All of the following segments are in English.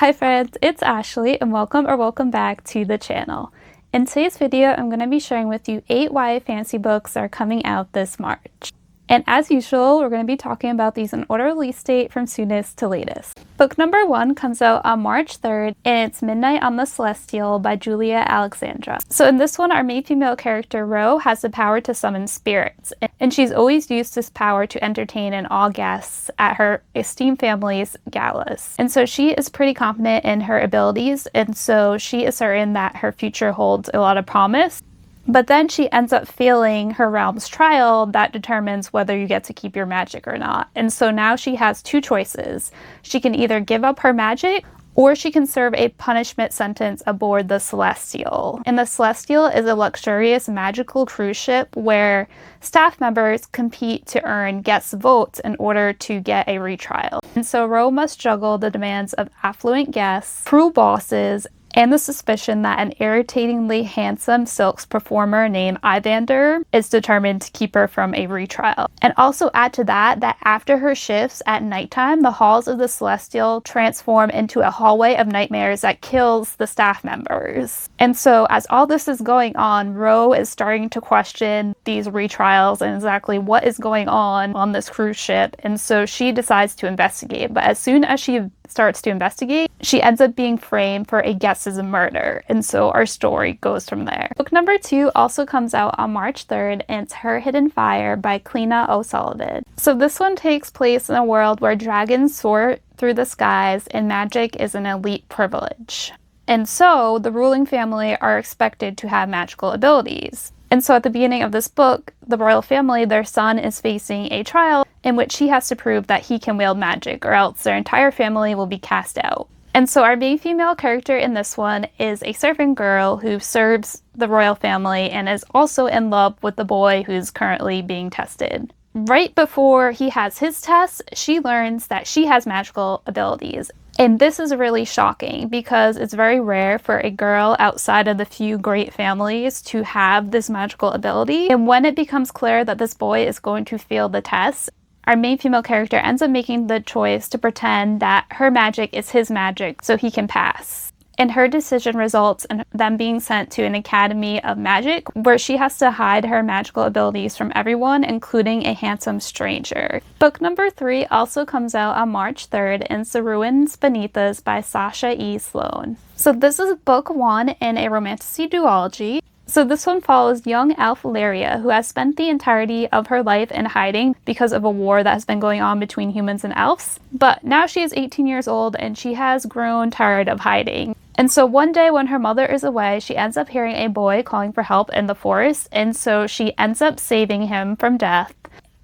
Hi friends, it's Ashley and welcome back to the channel. In today's video, I'm going to be sharing with you 8 YA fantasy books that are coming out this March. And as usual, we're going to be talking about these in order of release date from soonest to latest. Book number 1 comes out on March 3rd, and it's Midnight on the Celestial by Julia Alexandra. So in this one, our main female character, Ro, has the power to summon spirits, and she's always used this power to entertain and awe guests at her esteemed family's galas. And so she is pretty confident in her abilities, and so she is certain that her future holds a lot of promise. But then she ends up failing her realm's trial that determines whether you get to keep your magic or not. And so now she has 2 choices. She can either give up her magic, or she can serve a punishment sentence aboard the Celestial. And the Celestial is a luxurious magical cruise ship where staff members compete to earn guest votes in order to get a retrial. And so Ro must juggle the demands of affluent guests, cruel bosses, and the suspicion that an irritatingly handsome silks performer named Evander is determined to keep her from a retrial. And also add to that after her shifts at nighttime, the halls of the Celestial transform into a hallway of nightmares that kills the staff members. And so as all this is going on, Ro is starting to question these retrials and exactly what is going on this cruise ship. And so she decides to investigate. But as soon as she starts to investigate, she ends up being framed for a guess as a murder, and so our story goes from there. Book number 2 also comes out on March 3rd, and it's Her Hidden Fire by Cliodhna O'Sullivan. So this one takes place in a world where dragons soar through the skies and magic is an elite privilege. And so the ruling family are expected to have magical abilities. And so at the beginning of this book, the royal family, their son is facing a trial in which he has to prove that he can wield magic, or else their entire family will be cast out. And so our main female character in this one is a servant girl who serves the royal family and is also in love with the boy who's currently being tested. Right before he has his test, she learns that she has magical abilities. And this is really shocking because it's very rare for a girl outside of the few great families to have this magical ability. And when it becomes clear that this boy is going to fail the test, our main female character ends up making the choice to pretend that her magic is his magic so he can pass. And her decision results in them being sent to an academy of magic where she has to hide her magical abilities from everyone, including a handsome stranger. Book number 3 also comes out on March 3rd, and it's The Ruins Beneath Us by Sasha E. Sloan. So this is book 1 in a romantasy duology. So this one follows young elf Lyria, who has spent the entirety of her life in hiding because of a war that has been going on between humans and elves. But now she is 18 years old and she has grown tired of hiding. And so one day when her mother is away, she ends up hearing a boy calling for help in the forest, and so she ends up saving him from death.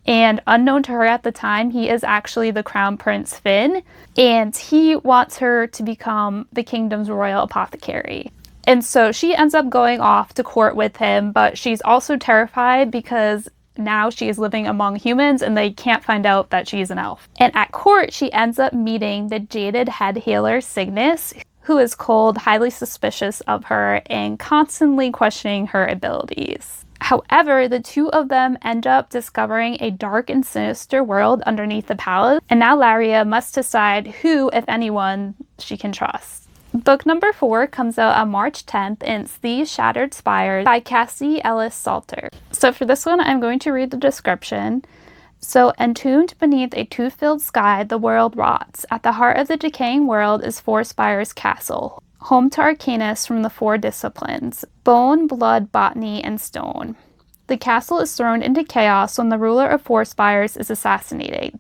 And unknown to her at the time, he is actually the Crown Prince Finn, and he wants her to become the kingdom's royal apothecary. And so she ends up going off to court with him, but she's also terrified because now she is living among humans and they can't find out that she's an elf. And at court, she ends up meeting the jaded head healer Cygnus, who is cold, highly suspicious of her, and constantly questioning her abilities. However, the 2 of them end up discovering a dark and sinister world underneath the palace, and now Lyria must decide who, if anyone, she can trust. Book number 4 comes out on March 10th, and it's These Shattered Spires by Cassidy, Ellis, Salter. So for this one, I'm going to read the description. So, entombed beneath a tooth-filled sky, the world rots. At the heart of the decaying world is Four Spires Castle, home to arcanists from the 4 disciplines: bone, blood, botany, and stone. The castle is thrown into chaos when the ruler of Four Spires is assassinated.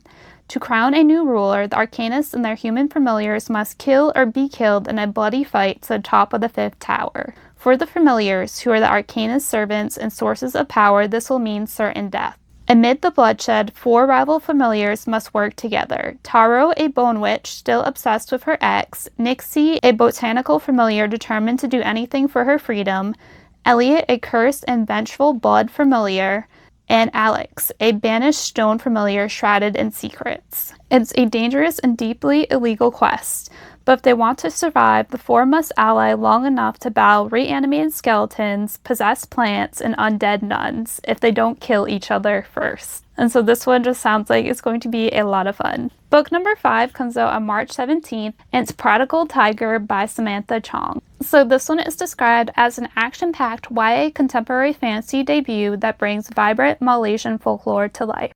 To crown a new ruler, the arcanists and their human familiars must kill or be killed in a bloody fight to the top of the 5th tower. For the familiars, who are the arcanist servants and sources of power, this will mean certain death. Amid the bloodshed, 4 rival familiars must work together. Taro, a bone witch still obsessed with her ex, Nixie, a botanical familiar determined to do anything for her freedom, Elliot, a cursed and vengeful blood familiar, and Alex, a banished stone familiar shrouded in secrets. It's a dangerous and deeply illegal quest, but if they want to survive, the 4 must ally long enough to battle reanimated skeletons, possessed plants, and undead nuns if they don't kill each other first. And so this one just sounds like it's going to be a lot of fun. Book number 5 comes out on March 17th, and it's Prodigal Tiger by Samantha Chong. So this one is described as an action-packed YA contemporary fantasy debut that brings vibrant Malaysian folklore to life.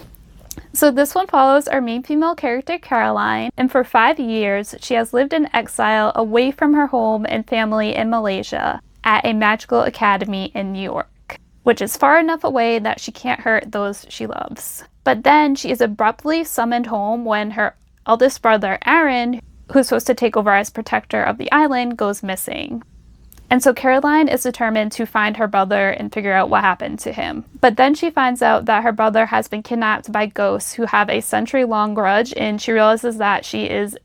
So this one follows our main female character, Caroline, and for 5 years, she has lived in exile away from her home and family in Malaysia at a magical academy in New York, which is far enough away that she can't hurt those she loves. But then she is abruptly summoned home when her eldest brother, Aaron, who's supposed to take over as protector of the island, goes missing. And so Caroline is determined to find her brother and figure out what happened to him. But then she finds out that her brother has been kidnapped by ghosts who have a century-long grudge, and she realizes that she is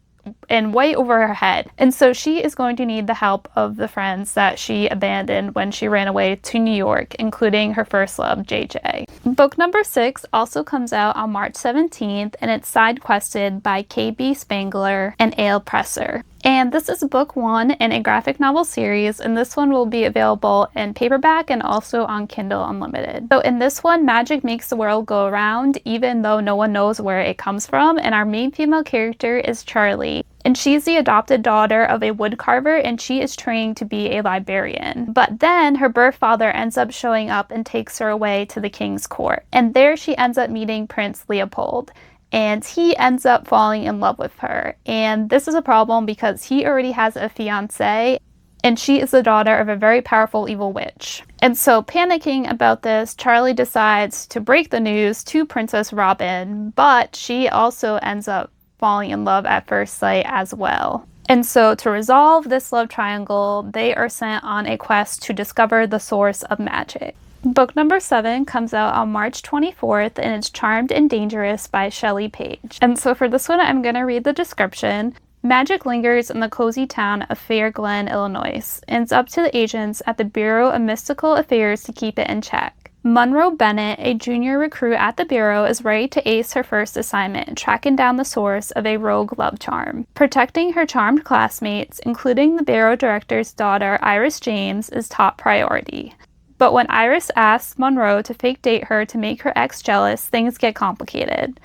in way over her head. And so she is going to need the help of the friends that she abandoned when she ran away to New York, including her first love, JJ. Book number 6 also comes out on March 17th, and it's Sidequested by KB Spangler and AlePresser. And this is book 1 in a graphic novel series, and this one will be available in paperback and also on Kindle Unlimited. So in this one, magic makes the world go around, even though no one knows where it comes from, and our main female character is Charlie. And she's the adopted daughter of a woodcarver, and she is trained to be a librarian. But then her birth father ends up showing up and takes her away to the king's court. And there she ends up meeting Prince Leopold. And he ends up falling in love with her. And this is a problem because he already has a fiancée, and she is the daughter of a very powerful evil witch. And so, panicking about this, Charlie decides to break the news to Princess Robin, but she also ends up falling in love at first sight as well. And so, to resolve this love triangle, they are sent on a quest to discover the source of magic. Book number 7 comes out on March 24th, and it's Charmed and Dangerous by Shelly Page. And so for this one, I'm going to read the description. Magic lingers in the cozy town of Fair Glen, Illinois, and it's up to the agents at the Bureau of Mystical Affairs to keep it in check. Monroe Bennett, a junior recruit at the Bureau, is ready to ace her first assignment, tracking down the source of a rogue love charm. Protecting her charmed classmates, including the Bureau director's daughter, Iris James, is top priority. But when Iris asks Monroe to fake date her to make her ex jealous, things get complicated.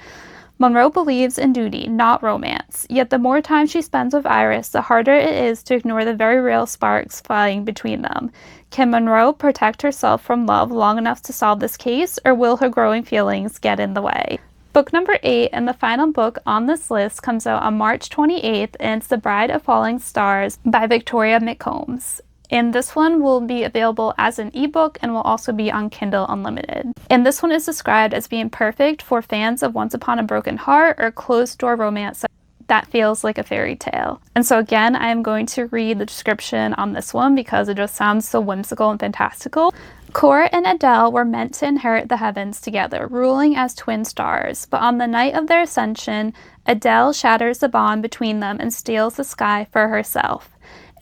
Monroe believes in duty, not romance, yet the more time she spends with Iris, the harder it is to ignore the very real sparks flying between them. Can Monroe protect herself from love long enough to solve this case, or will her growing feelings get in the way? Book number 8 and the final book on this list comes out on March 28th, and it's The Bride of Falling Stars by Victoria McCombs. And this one will be available as an ebook and will also be on Kindle Unlimited. And this one is described as being perfect for fans of Once Upon a Broken Heart or closed-door romance that feels like a fairy tale. And so again, I am going to read the description on this one because it just sounds so whimsical and fantastical. Cora and Adele were meant to inherit the heavens together, ruling as twin stars. But on the night of their ascension, Adele shatters the bond between them and steals the sky for herself.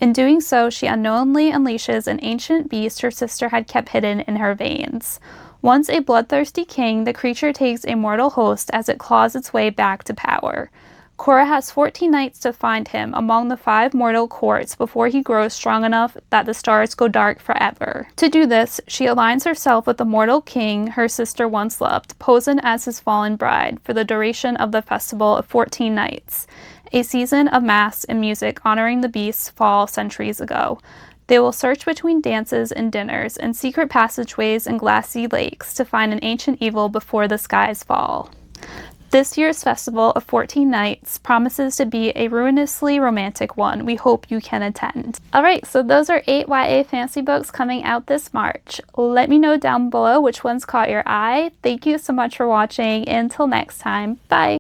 In doing so, she unknowingly unleashes an ancient beast her sister had kept hidden in her veins. Once a bloodthirsty king, the creature takes a mortal host as it claws its way back to power. Cora has 14 nights to find him among the 5 mortal courts before he grows strong enough that the stars go dark forever. To do this, she aligns herself with the mortal king her sister once loved, posing as his fallen bride for the duration of the festival of 14 nights. A season of mass and music honoring the beast's fall centuries ago. They will search between dances and dinners and secret passageways and glassy lakes to find an ancient evil before the skies fall. This year's festival of 14 nights promises to be a ruinously romantic one. We hope you can attend. Alright, so those are 8 YA fantasy books coming out this March. Let me know down below which ones caught your eye. Thank you so much for watching. Until next time, bye!